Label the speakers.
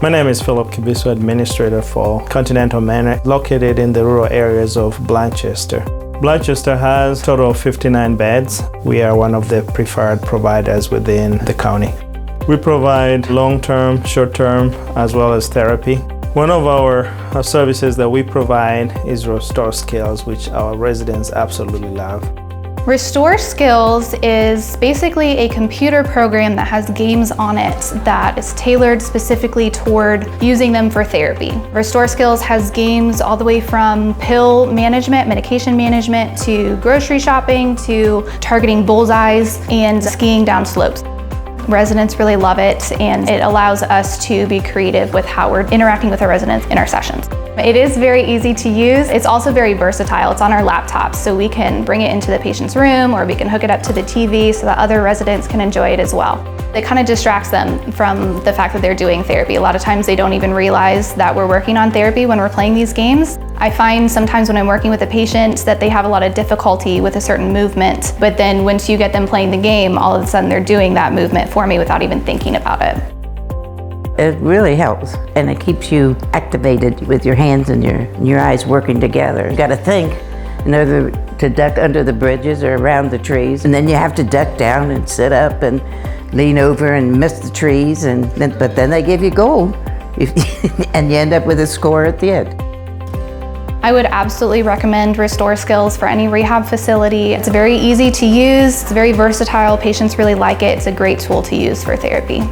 Speaker 1: My name is Philip Kibiso, Administrator for Continental Manor, located in the rural areas of Blanchester. Blanchester has a total of 59 beds. We are one of the preferred providers within the county. We provide long-term, short-term, as well as therapy. One of our services that we provide is Restore Skills, which our residents absolutely love.
Speaker 2: Restore Skills is basically a computer program that has games on it that is tailored specifically toward using them for therapy. Restore Skills has games all the way from pill management, medication management, to grocery shopping, to targeting bullseyes and skiing down slopes. Residents really love it, and it allows us to be creative with how we're interacting with our residents in our sessions. It is very easy to use. It's also very versatile. It's on our laptops, so we can bring it into the patient's room, or we can hook it up to the TV so that other residents can enjoy it as well. It kind of distracts them from the fact that they're doing therapy. A lot of times they don't even realize that we're working on therapy when we're playing these games. I find sometimes when I'm working with a patient that they have a lot of difficulty with a certain movement, but then once you get them playing the game, all of a sudden they're doing that movement for me without even thinking about it.
Speaker 3: It really helps, and it keeps you activated with your hands and your eyes working together. You got to think in order to duck under the bridges or around the trees, and then you have to duck down and sit up and lean over and miss the trees, but then they give you gold, and you end up with a score at the end.
Speaker 2: I would absolutely recommend Restore Skills for any rehab facility. It's very easy to use, it's very versatile, patients really like it, it's a great tool to use for therapy.